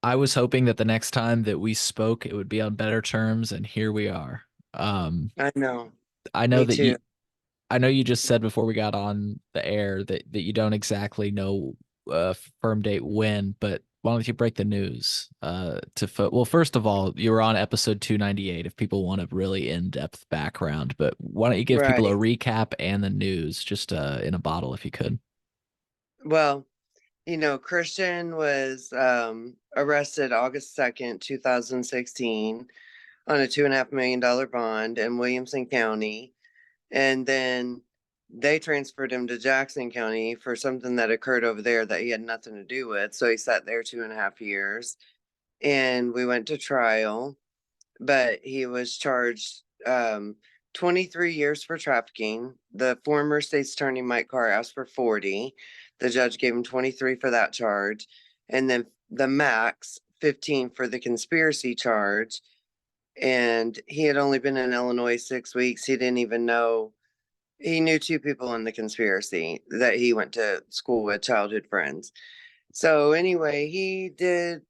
I was hoping that the next time that we spoke, it would be on better terms, and here we are. Um, I know. I know Me that too. you just said before we got on the air that you don't exactly know a firm date when, but why don't you break the news? Well, first of all, you were on episode 298 if people want a really in-depth background, but why don't you give people a Right. recap and the news just in a bottle if you could? Well, Christian was arrested August 2nd, 2016 on a $2.5 million bond in Williamson County. And then they transferred him to Jackson County for something that occurred over there that he had nothing to do with. So he sat there 2.5 years. And we went to trial, but he was charged 23 years for trafficking. The former state's attorney, Mike Carr, asked for 40. The judge gave him 23 for that charge. And then the max, 15 for the conspiracy charge. And he had only been in Illinois 6 weeks. He didn't even know. He knew two people in the conspiracy that he went to school with, childhood friends. So anyway, he did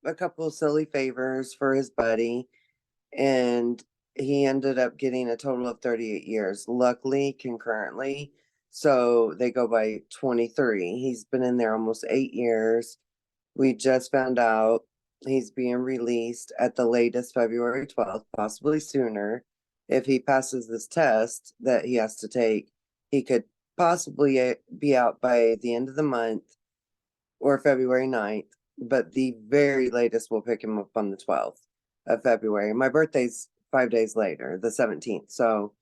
a couple of silly favors for his buddy, and he ended up getting a total of 38 years, luckily concurrently. So they go by 23. He's been in there almost 8 years. We just found out he's being released at the latest February 12th, possibly sooner. If he passes this test that he has to take, he could possibly be out by the end of the month or February 9th, but the very latest will pick him up on the 12th of February. My birthday's 5 days later, the 17th. So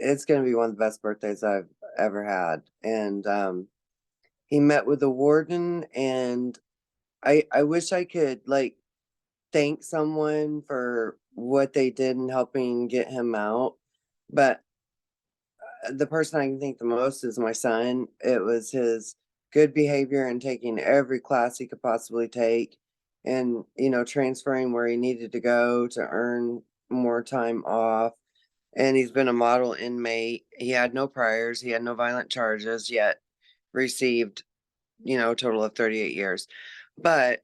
it's going to be one of the best birthdays I've ever had. And he met with the warden, and I wish I could like thank someone for what they did in helping get him out. But the person I can thank the most is my son. It was his good behavior and taking every class he could possibly take, and, transferring where he needed to go to earn more time off. And he's been a model inmate. He had no priors, he had no violent charges, yet received, a total of 38 years. But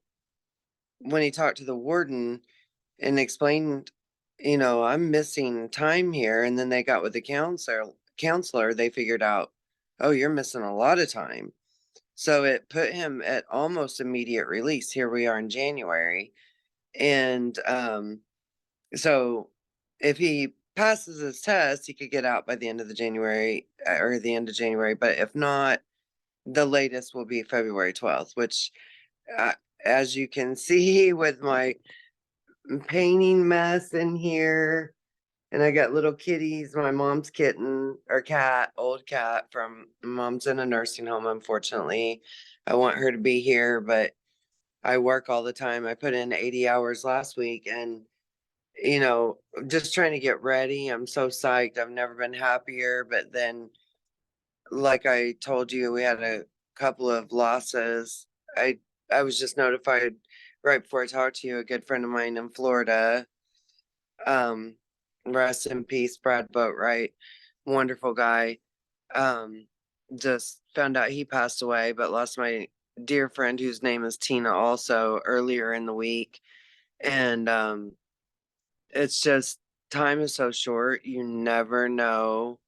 when he talked to the warden and explained, I'm missing time here. And then they got with the counselor, they figured out, oh, you're missing a lot of time. So it put him at almost immediate release. Here we are in January. And so if he passes his test, he could get out by the end of the January or the end of January. But if not, the latest will be February 12th, which, uh, as you can see with my painting mess in here. And I got little kitties, my mom's kitten or cat, old cat from mom's in a nursing home, unfortunately. I want her to be here, but I work all the time. I put in 80 hours last week, and, just trying to get ready. I'm so psyched. I've never been happier. But then, like I told you, we had a couple of losses. I I was just notified right before I talked to you, a good friend of mine in Florida, um, rest in peace, Brad Boatwright, wonderful guy. Um, just found out he passed away, but lost my dear friend whose name is Tina also earlier in the week. And it's just time is so short. You never know.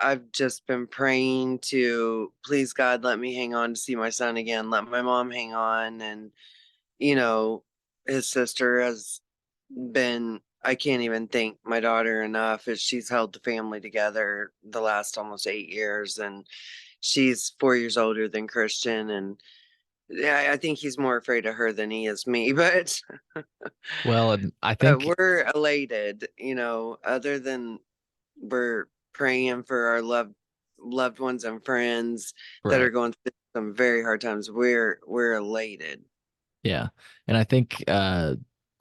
I've just been praying to please God, let me hang on to see my son again. Let my mom hang on. And, you know, his sister has been, I can't even thank my daughter enough as she's held the family together the last almost 8 years. And she's 4 years older than Christian. And yeah, I think he's more afraid of her than he is me. But Well, and I think we're elated, other than we're praying for our loved ones and friends that are right. going through some very hard times. We're elated. Yeah. And I think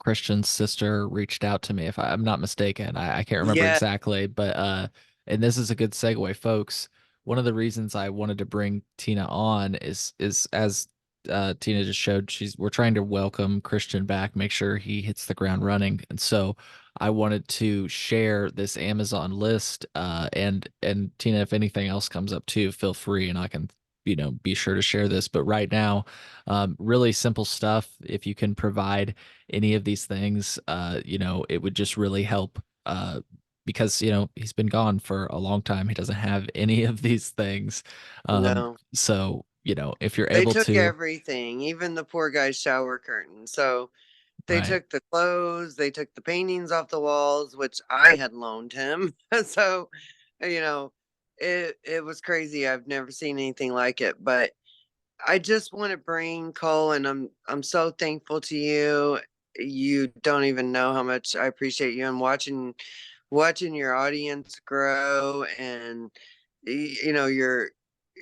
Christian's sister reached out to me if I'm not mistaken. I can't remember Yeah. exactly, but and this is a good segue, folks. One of the reasons I wanted to bring Tina on is as Tina just showed, we're trying to welcome Christian back, make sure he hits the ground running. And so I wanted to share this Amazon list and Tina, if anything else comes up too, feel free and I can be sure to share this. But right now, really simple stuff. If you can provide any of these things, it would just really help. Because he's been gone for a long time. He doesn't have any of these things. No. So if you're They able took to, everything, even the poor guy's shower curtain. So they right, took the clothes, they took the paintings off the walls, which I had loaned him. So, you know, it was crazy. I've never seen anything like it. But I just want to bring Cole, and I'm so thankful to you. You don't even know how much I appreciate you and watching your audience grow, and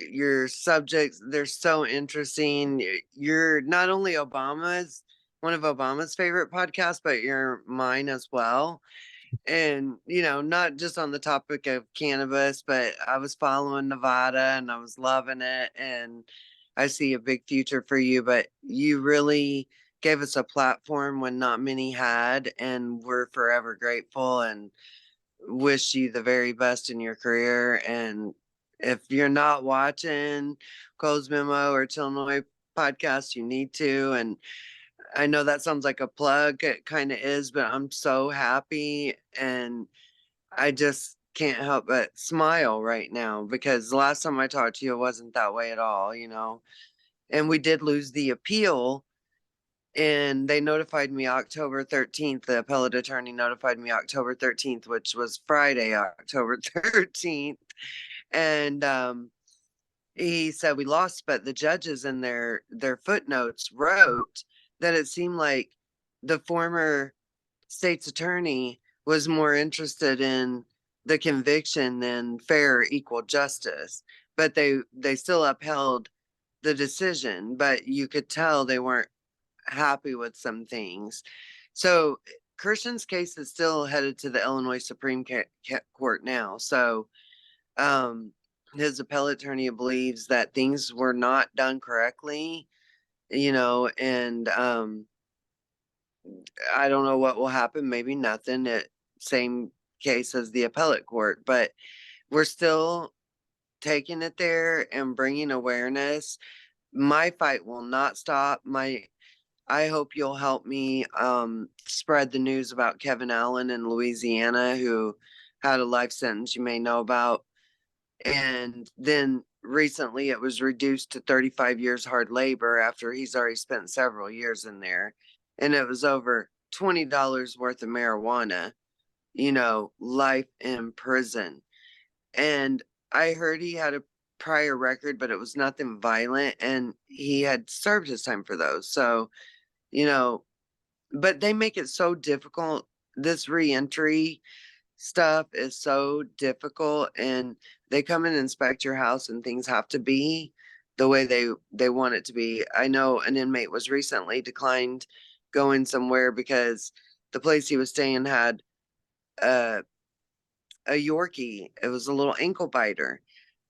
your subjects, they're so interesting. You're not only Obama's one of Obama's favorite podcasts, but you're mine as well. And not just on the topic of cannabis, but I was following Nevada and I was loving it, and I see a big future for you. But you really gave us a platform when not many had, and we're forever grateful and wish you the very best in your career. And if you're not watching Cole's Memo or Illinois podcast, you need to. And I know that sounds like a plug. It kind of is, but I'm so happy, and I just can't help but smile right now because the last time I talked to you, it wasn't that way at all. And we did lose the appeal, and they notified me October 13th. The appellate attorney notified me October 13th, which was Friday, October 13th. And he said we lost, but the judges in their footnotes wrote that it seemed like the former state's attorney was more interested in the conviction than fair or equal justice. But they still upheld the decision, but you could tell they weren't happy with some things. So Christian's case is still headed to the Illinois Supreme Court now. So um, his appellate attorney believes that things were not done correctly, and I don't know what will happen. Maybe nothing. Same case as the appellate court, but we're still taking it there and bringing awareness. My fight will not stop. I hope you'll help me spread the news about Kevin Allen in Louisiana, who had a life sentence you may know about. And then recently it was reduced to 35 years hard labor after he's already spent several years in there. And it was over $20 worth of marijuana, life in prison. And I heard he had a prior record, but it was nothing violent. And he had served his time for those. So, you know, but they make it so difficult. This reentry stuff is so difficult, and they come and inspect your house and things have to be the way they want it to be. I know an inmate was recently declined going somewhere because the place he was staying had a a Yorkie. It was a little ankle biter,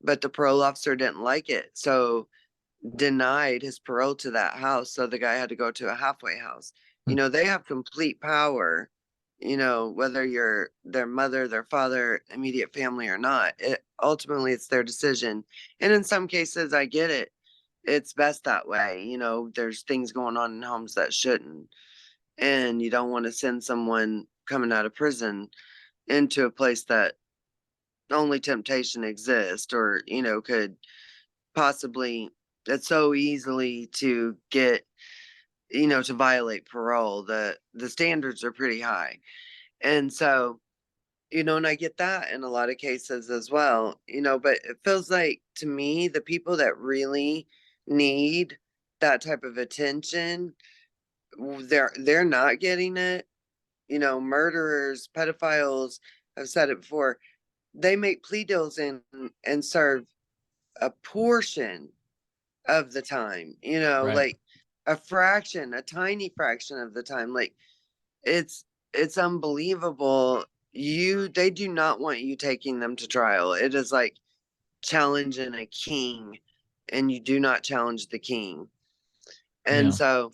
but the parole officer didn't like it. So denied his parole to that house. So the guy had to go to a halfway house. They have complete power, whether you're their mother, their father, immediate family or not. Ultimately, it's their decision. And in some cases, I get it. It's best that way. There's things going on in homes that shouldn't. And you don't want to send someone coming out of prison into a place that only temptation exists or, could possibly, it's so easily to get, to violate parole. The standards are pretty high. And so, and I get that in a lot of cases as well, but it feels like to me, the people that really need that type of attention, they're not getting it. Murderers, pedophiles, I've said it before, they make plea deals and serve a portion of the time, right, like a tiny fraction of the time. Like it's it's unbelievable. They do not want you taking them to trial. It is like challenging a king, and you do not challenge the king. And yeah, so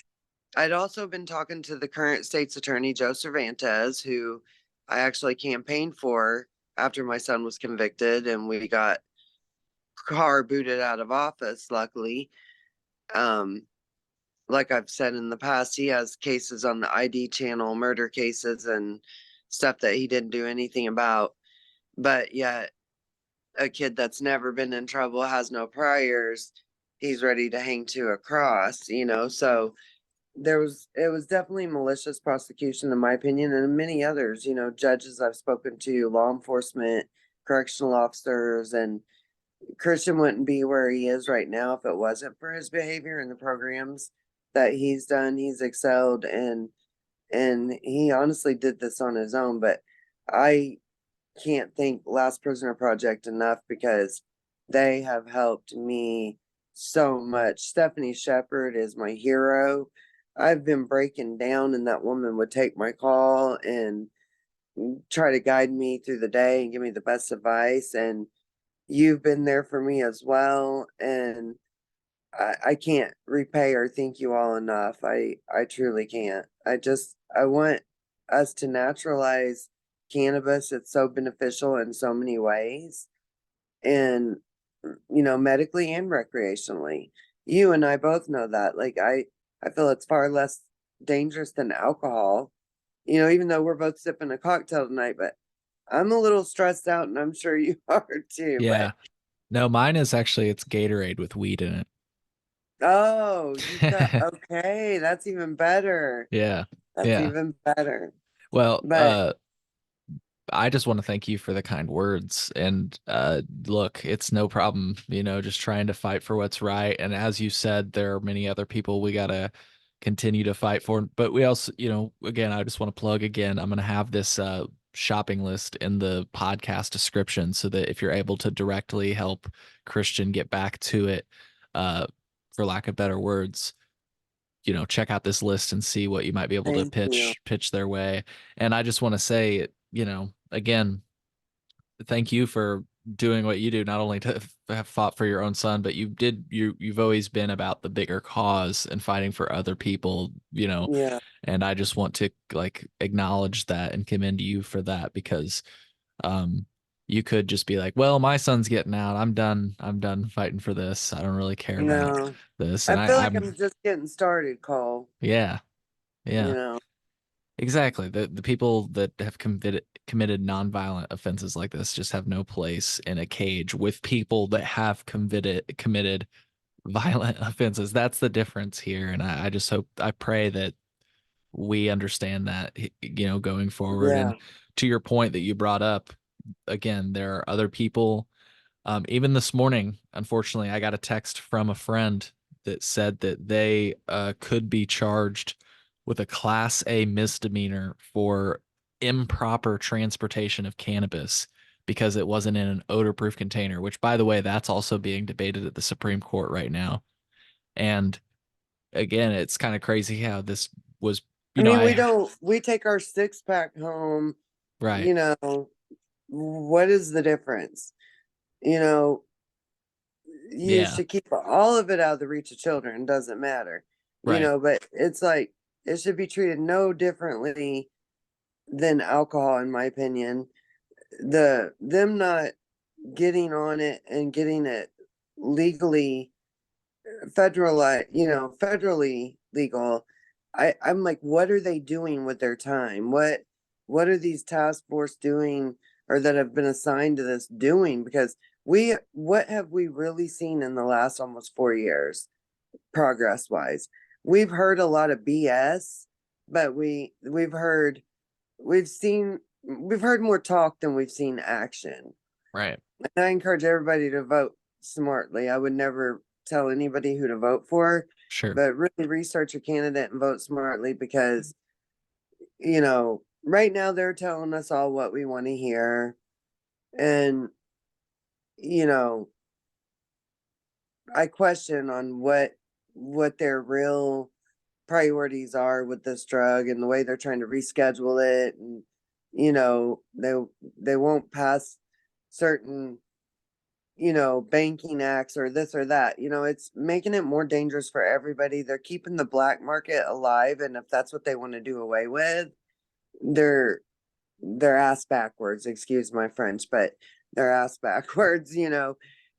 I'd also been talking to the current state's attorney, Joe Cervantes, who I actually campaigned for after my son was convicted, and we got car booted out of office, luckily. Um, like I've said in the past, he has cases on the ID channel, murder cases and stuff that he didn't do anything about. But yet, a kid that's never been in trouble, has no priors, he's ready to hang to a cross, you know? So it was definitely malicious prosecution, in my opinion, and many others, you know, judges I've spoken to, law enforcement, correctional officers, and Christian wouldn't be where he is right now if it wasn't for his behavior and the programs that he's done. He's excelled, and he honestly did this on his own. But I can't thank Last Prisoner Project enough because they have helped me so much. Stephanie Shepherd is my hero. I've been breaking down, and that woman would take my call and try to guide me through the day and give me the best advice. And you've been there for me as well. And I can't repay or thank you all enough. I truly can't. I want us to naturalize cannabis. It's so beneficial in so many ways. And you know, medically and recreationally. You and I both know that. Like I feel it's far less dangerous than alcohol. You know, even though we're both sipping a cocktail tonight, but I'm a little stressed out and I'm sure you are too. But Yeah. No, mine is actually it's Gatorade with weed in oh, you've got it. okay, that's even better. Yeah. That's Yeah. even better. Well, But I just want to thank you for the kind words. And look, it's no problem, just trying to fight for what's right. And as you said, there are many other people we gotta continue to fight for. But we also, again, I just want to plug again, I'm gonna have this shopping list in the podcast description so that if you're able to directly help Christian get back to it, uh, for lack of better words, check out this list and see what you might be able to thank you. pitch their way. And I just want to say, again, thank you for doing what you do, not only to have fought for your own son, but you've always been about the bigger cause and fighting for other people, Yeah, and I just want to like acknowledge that and commend you for that because um you could just be like, well, my son's getting out. I'm done fighting for this. I don't really care about no. this. I And feel like I'm I'm just getting started, Cole. yeah, You yeah. know. Exactly. The people that have committed nonviolent offenses like this just have no place in a cage with people that have committed violent offenses. That's the difference here. And I just hope I pray that we understand that going forward. Yeah. And to your point that you brought up, again, there are other people even this morning, unfortunately, I got a text from a friend that said that they could be charged with a Class A misdemeanor for improper transportation of cannabis because it wasn't in an odor-proof container, which, by the way, that's also being debated at the Supreme Court right now. And again, it's kind of crazy how this was, I mean, I, we take our six pack home, right. you know, what is the difference? You know, you Yeah, should keep all of it out of the reach of children, doesn't matter. You right, know, but it's like it should be treated no differently than alcohol, in my opinion. Them not getting on it and getting it legally federally legal. I'm like, what are they doing with their time? What are these task force doing or that have been assigned to this doing? Because what have we really seen in the last almost 4 years, progress wise? We've heard a lot of BS, but we've seen we've heard more talk than we've seen action. right. And I encourage everybody to vote smartly. I would never tell anybody who to vote for, Sure. but really research your candidate and vote smartly because, right now they're telling us all what we want to hear. And, you know, I question on what their real priorities are with this drug and the way they're trying to reschedule it. And, they won't pass certain banking acts or this or that. It's making it more dangerous for everybody. They're keeping the black market alive. And if that's what they want to do away with, they're they're ass backwards, excuse my French, but they're ass backwards.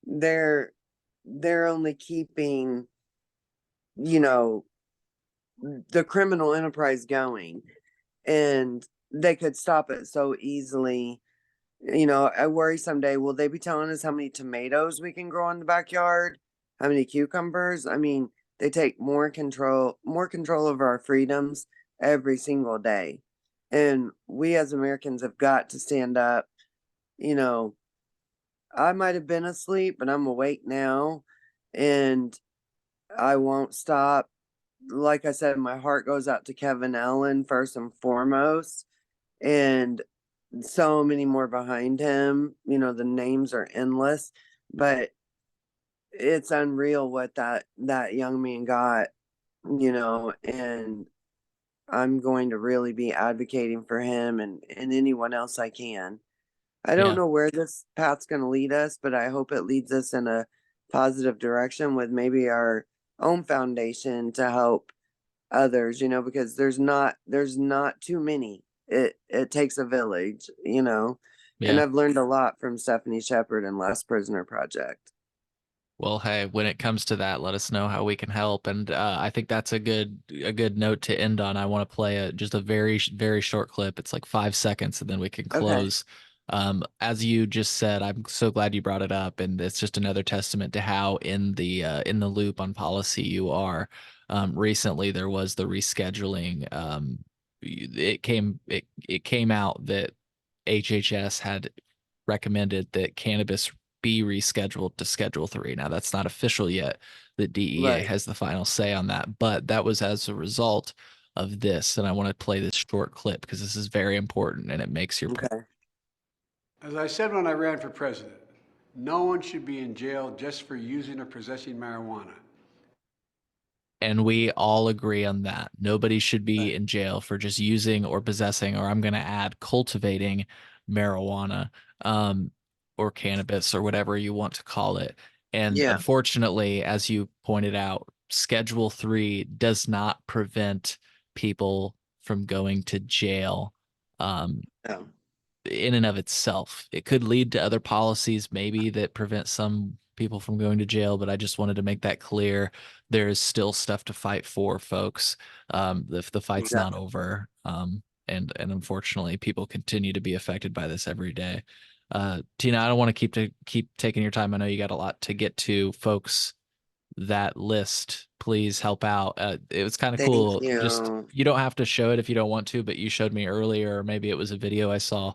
they're they're only keeping, you know, the criminal enterprise going, and they could stop it so easily. I worry someday, will they be telling us how many tomatoes we can grow in the backyard? How many cucumbers? I mean, they take more control over our freedoms every single day. And we as Americans have got to stand up. You know, I might have been asleep, but I'm awake now, and I won't stop. Like I said, my heart goes out to Kevin Allen first and foremost, and so many more behind him. The names are endless, but it's unreal what that young man got, and I'm going to really be advocating for him and anyone else I can. I don't Yeah. know where this path's going to lead us, but I hope it leads us in a positive direction with maybe our own foundation to help others, because there's not too many. It takes a village. And Yeah. I've learned a lot from Stephanie Shepard and Last Prisoner Project. Well, hey, when it comes to that, let us know how we can help. And I think that's a good note to end on. I want to play just a very short clip. It's like 5 seconds, and then we can Okay. close. As you just said, I'm so glad you brought it up, and it's just another testament to how in the loop on policy you are. Recently, there was the rescheduling. It came out that HHS had recommended that cannabis be rescheduled to Schedule 3. Now, that's not official yet. The DEA Right. has the final say on that, but that was as a result of this. And I want to play this short clip because this is very important and it makes your point. Okay. As I said when I ran for president, no one should be in jail just for using or possessing marijuana. And we all agree on that. Nobody should be Right. in jail for just using or possessing, or I'm going to add cultivating marijuana, um, or cannabis or whatever you want to call it. And Yeah. unfortunately, as you pointed out, Schedule 3 does not prevent people from going to jail. Um, No. in and of itself. It could lead to other policies maybe that prevent some people from going to jail, but I just wanted to make that clear. There is still stuff to fight for, folks. The fight's Yeah. not over. And unfortunately, people continue to be affected by this every day. Tina, I don't want to keep taking your time. I know you got a lot to get to, folks. That list, please help out. It was kind of Thank cool. Just you. you don't have to show it if you don't want to, but you showed me earlier, or maybe it was a video I saw.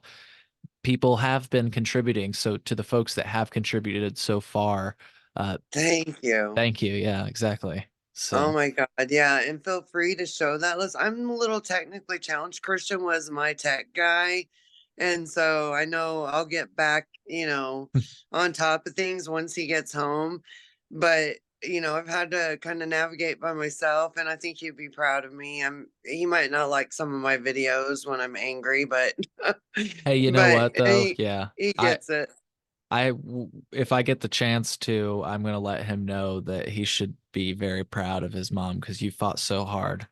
People have been contributing. So to the folks that have contributed so far, uh, Thank you. thank you. Yeah, exactly. Oh So, my God. Yeah. And feel free to show that list. I'm a little technically challenged. Christian was my tech guy. And so I know I'll get back, on top of things once he gets home. But, I've had to kind of navigate by myself. And I think he'd be proud of me. He might not like some of my videos when I'm angry, but, hey, you know but what though? Yeah. he I gets it. if I get the chance to, I'm gonna let him know that he should be very proud of his mom because you fought so hard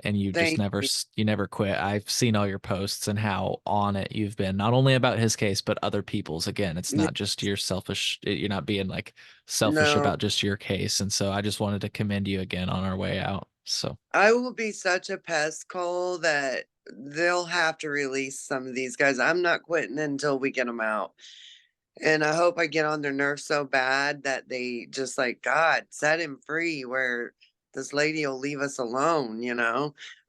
and you just Thank never you. you never quit. I've seen all your posts and how on it you've been, not only about his case but other people's. Again, it's not just your selfish. You're not being like selfish No, about just your case, and so I just wanted to commend you again on our way out. So, I will be such a pest, Cole, that they'll have to release some of these guys. I'm not quitting until we get them out. And I hope I get on their nerves so bad that they just like, God, set him free where this lady will leave us alone.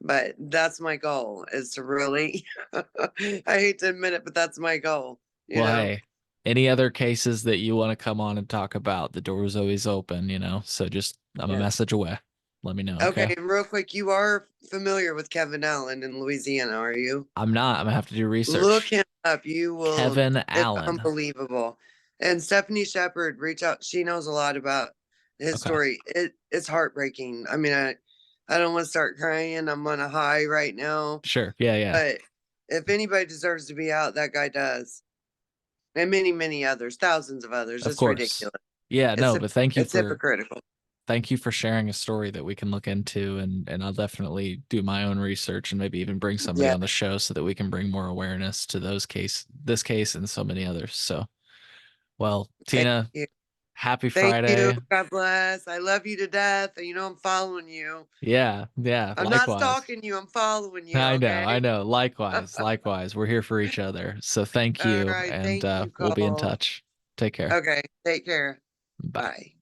But that's my goal is to really, I hate to admit it, but that's my goal, you well, know? hey, any other cases that you want to come on and talk about, the door is always open. So just I'm a Yeah. message away. Let me know, Okay. okay? And real quick, you are familiar with Kevin Allen in Louisiana, are you? I'm not. I'm gonna have to do Look research. him up. You will, Kevin it's Allen. unbelievable. And Stephanie Shepard, reach out. She knows a lot about his Okay. story. It's heartbreaking. I mean, I don't want to start crying. I'm on a high right now. Sure. Yeah, yeah. But if anybody deserves to be out, that guy does. And many, many others, thousands of others. Of It's course. ridiculous. Yeah, It's no, but thank you it's for hypocritical. sharing a story that we can look into, and I'll definitely do my own research and maybe even bring somebody Yeah. on the show so that we can bring more awareness to this case and so many others. So, well, Thank Tina, you. Happy Thank you. Friday. God bless. I love you to death. And you know I'm following you. Yeah, yeah, I'm not likewise. stalking you. I'm following you. I know, I Okay. know. Likewise, likewise. We're here for each other. So thank All you, right. and Thank you, we'll be in Cole. touch. Take care. Okay. Take care. Bye. Bye.